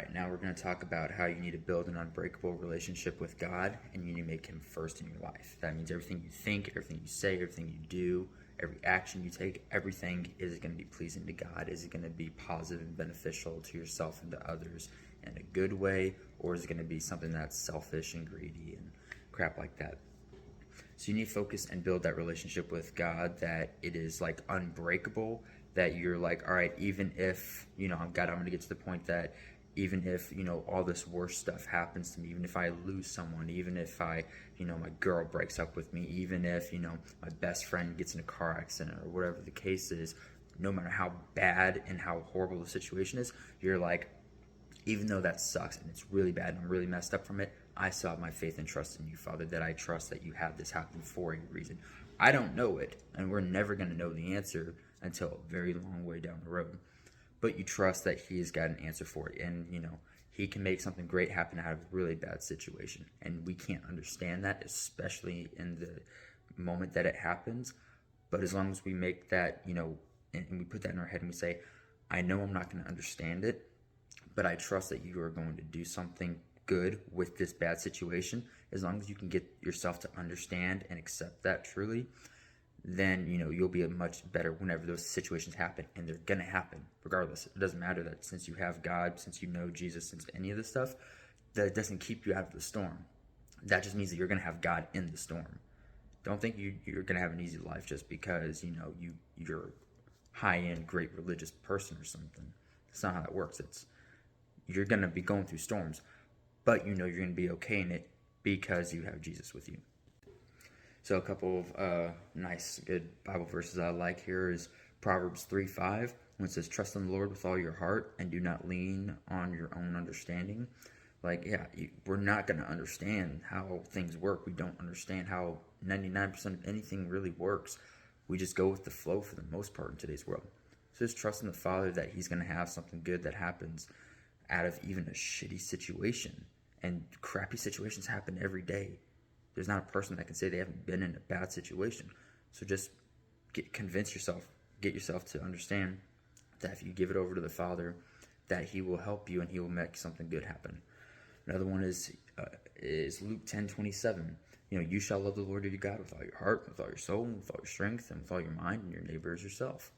right, now we're going to talk about how you need to build an unbreakable relationship with God, and you need to make Him first in your life. That means everything you think, everything you say, everything you do, every action you take, everything is going to be pleasing to God. Is it going to be positive and beneficial to yourself and to others in a good way, or is it going to be something that's selfish and greedy and crap like that? So you need to focus and build that relationship with God, that it is like unbreakable, that you're like, all right, even if, God, I'm going to get to the point that even if, all this worst stuff happens to me, even if I lose someone, even if my girl breaks up with me, even if, my best friend gets in a car accident or whatever the case is, no matter how bad and how horrible the situation is, you're like, even though that sucks and it's really bad and I'm really messed up from it, I still have my faith and trust in you, Father, that I trust that you have this happen for a reason. I don't know it, and we're never going to know the answer until a very long way down the road. But you trust that He has got an answer for it, and, He can make something great happen out of a really bad situation. And we can't understand that, especially in the moment that it happens. But as long as we make that, and we put that in our head and we say, I know I'm not going to understand it, but I trust that you are going to do something good with this bad situation. As long as you can get yourself to understand and accept that truly, then you'll be much better whenever those situations happen, and they're gonna happen regardless. It doesn't matter that since you have God, since you know Jesus, since any of this stuff, that doesn't keep you out of the storm. That just means that you're gonna have God in the storm. Don't think you're gonna have an easy life just because you're a high-end great religious person or something. That's not how that works. You're gonna be going through storms, but you're gonna be okay in it because you have Jesus with you. So a couple of nice, good Bible verses I like here is Proverbs 3:5, when it says, trust in the Lord with all your heart and do not lean on your own understanding. We're not going to understand how things work. We don't understand how 99% of anything really works. We just go with the flow for the most part in today's world. So just trust in the Father that He's going to have something good that happens out of even a shitty situation. And crappy situations happen every day. There's not a person that can say they haven't been in a bad situation. So just convince yourself, get yourself to understand that if you give it over to the Father, that He will help you and He will make something good happen. Another one is Luke 10:27. You shall love the Lord your God with all your heart, with all your soul, with all your strength, and with all your mind, and your neighbor as yourself.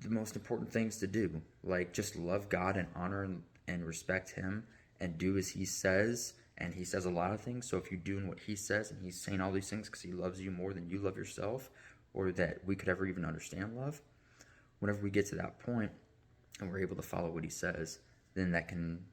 The most important things to do, just love God and honor and respect Him and do as He says. And He says a lot of things. So if you're doing what He says, and He's saying all these things because He loves you more than you love yourself, or that we could ever even understand love, whenever we get to that point and we're able to follow what He says, then that can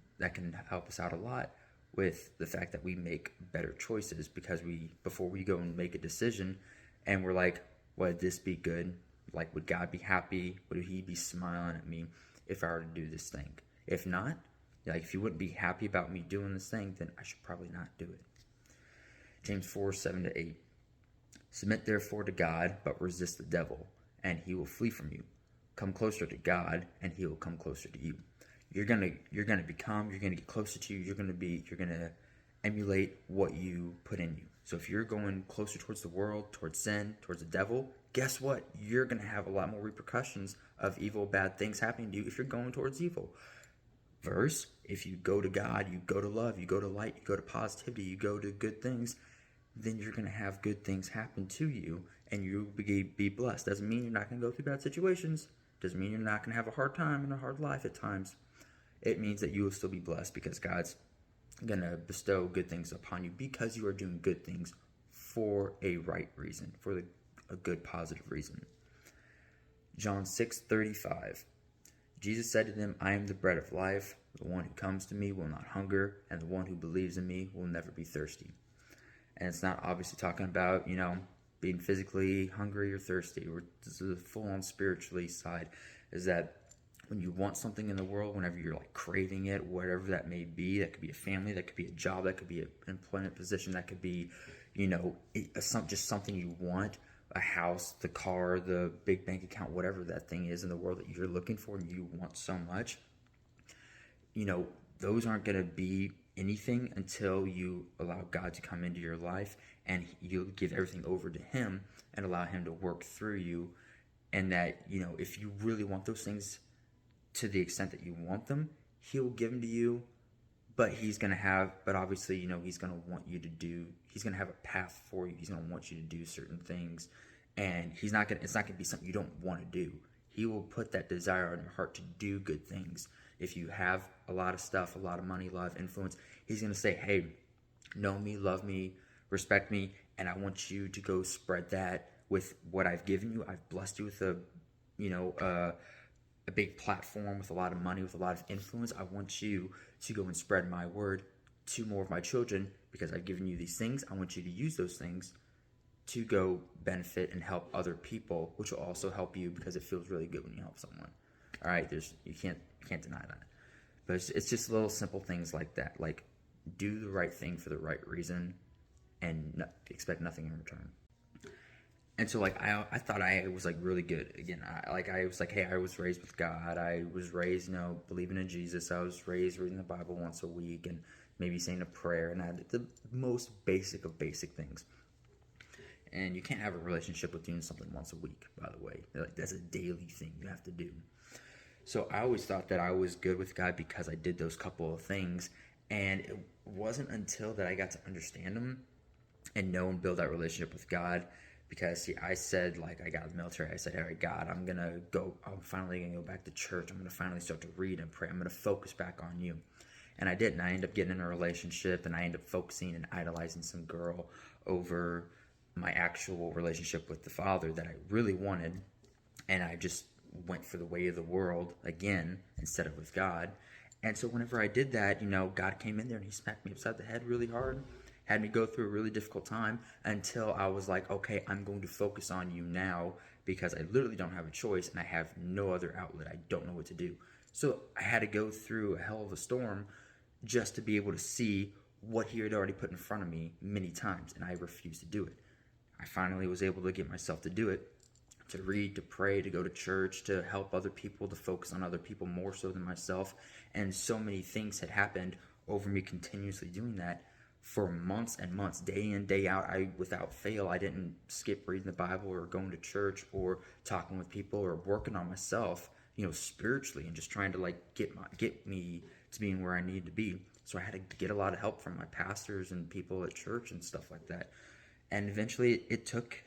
help us out a lot with the fact that we make better choices, because before we go and make a decision and we're like, would this be good? Would God be happy? Would He be smiling at me if I were to do this thing? If not, if He wouldn't be happy about me doing this thing, then I should probably not do it. James 4:7-8. Submit therefore to God, but resist the devil, and he will flee from you. Come closer to God, and He will come closer to you. You're gonna get closer to you. You're gonna emulate what you put in you. So if you're going closer towards the world, towards sin, towards the devil, guess what? You're gonna have a lot more repercussions of evil, bad things happening to you if you're going towards evil. Verse, if you go to God, you go to love, you go to light, you go to positivity, you go to good things, then you're going to have good things happen to you, and you'll be blessed. Doesn't mean you're not going to go through bad situations. Doesn't mean you're not going to have a hard time and a hard life at times. It means that you will still be blessed because God's going to bestow good things upon you because you are doing good things for a right reason, for a good, positive reason. John 6:35. Jesus said to them, I am the bread of life. The one who comes to me will not hunger, and the one who believes in me will never be thirsty. And it's not obviously talking about, being physically hungry or thirsty. This is a full-on spiritually side, is that when you want something in the world, whenever you're craving it, whatever that may be, that could be a family, that could be a job, that could be an employment position, that could be, just something you want, a house, the car, the big bank account, whatever that thing is in the world that you're looking for and you want so much, those aren't going to be anything until you allow God to come into your life and you give everything over to Him and allow Him to work through you. And that, if you really want those things to the extent that you want them, He'll give them to you, but but obviously, he's going to want you to he's going to have a path for you. He's going to want you to do certain things, and it's not going to be something you don't want to do. He will put that desire on your heart to do good things. If you have a lot of stuff, a lot of money, a lot of influence, he's going to say, hey, know me, love me, respect me, and I want you to go spread that with what I've given you. I've blessed you with a big platform, with a lot of money, with a lot of influence. I want you to go and spread my word to more of my children because I've given you these things. I want you to use those things to go benefit and help other people, which will also help you because it feels really good when you help someone. All right, you can't deny that. But it's just little simple things like that, like do the right thing for the right reason and expect nothing in return. And so, like, I thought I was, like, really good. Again, I was like, hey, I was raised with God. I was raised, believing in Jesus. I was raised reading the Bible once a week and maybe saying a prayer. And I did the most basic of basic things. And you can't have a relationship with doing something once a week, by the way. Like, that's a daily thing you have to do. So I always thought that I was good with God because I did those couple of things. And it wasn't until that I got to understand Him and know and build that relationship with God. Because, see, I said, like, I got out of the military, I said, all right, God, I'm finally going to go back to church. I'm going to finally start to read and pray. I'm going to focus back on you. And I did, and I ended up getting in a relationship, and I ended up focusing and idolizing some girl over my actual relationship with the Father that I really wanted. And I just went for the way of the world again, instead of with God. And so whenever I did that, God came in there and He smacked me upside the head really hard. Had me go through a really difficult time until I was like, okay, I'm going to focus on you now because I literally don't have a choice and I have no other outlet. I don't know what to do. So I had to go through a hell of a storm just to be able to see what He had already put in front of me many times, and I refused to do it. I finally was able to get myself to do it, to read, to pray, to go to church, to help other people, to focus on other people more so than myself. And so many things had happened over me continuously doing that. For months and months, day in, day out, without fail, I didn't skip reading the Bible or going to church or talking with people or working on myself, spiritually, and just trying to like get me to being where I need to be. So I had to get a lot of help from my pastors and people at church and stuff like that. And eventually, it took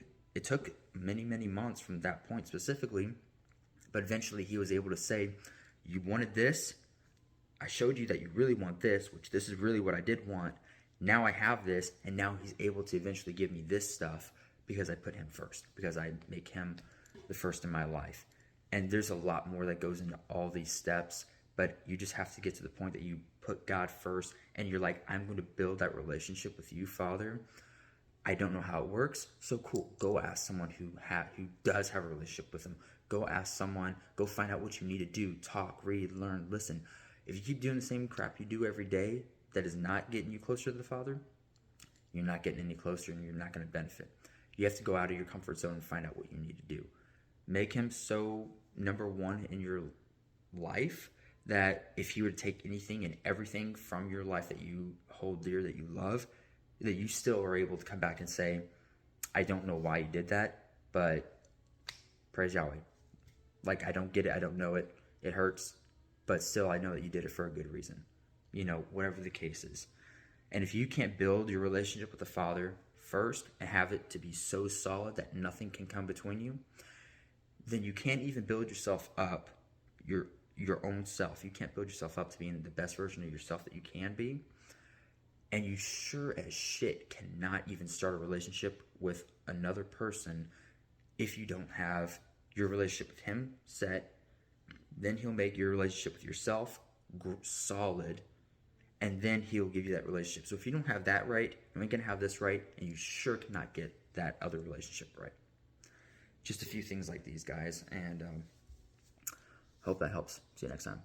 many, many months from that point specifically, but eventually He was able to say, "You wanted this. I showed you that you really want this, which this is really what I did want. Now I have this," and now He's able to eventually give me this stuff because I put Him first, because I make Him the first in my life. And there's a lot more that goes into all these steps, but you just have to get to the point that you put God first, and you're like, I'm going to build that relationship with you, Father. I don't know how it works, so cool. Go ask someone who does have a relationship with Him. Go ask someone. Go find out what you need to do. Talk, read, learn, listen. If you keep doing the same crap you do every day, that is not getting you closer to the Father, you're not getting any closer and you're not going to benefit. You have to go out of your comfort zone and find out what you need to do. Make Him so number one in your life that if He were to take anything and everything from your life that you hold dear, that you love, that you still are able to come back and say, I don't know why you did that, but praise Yahweh. Like, I don't get it, I don't know it, it hurts, but still I know that you did it for a good reason. Whatever the case is. And if you can't build your relationship with the Father first and have it to be so solid that nothing can come between you, then you can't even build yourself up, your own self. You can't build yourself up to being the best version of yourself that you can be. And you sure as shit cannot even start a relationship with another person if you don't have your relationship with Him set. Then He'll make your relationship with yourself solid, and then He'll give you that relationship. So if you don't have that right, you ain't going to have this right, and you sure cannot get that other relationship right. Just a few things like these, guys, and hope that helps. See you next time.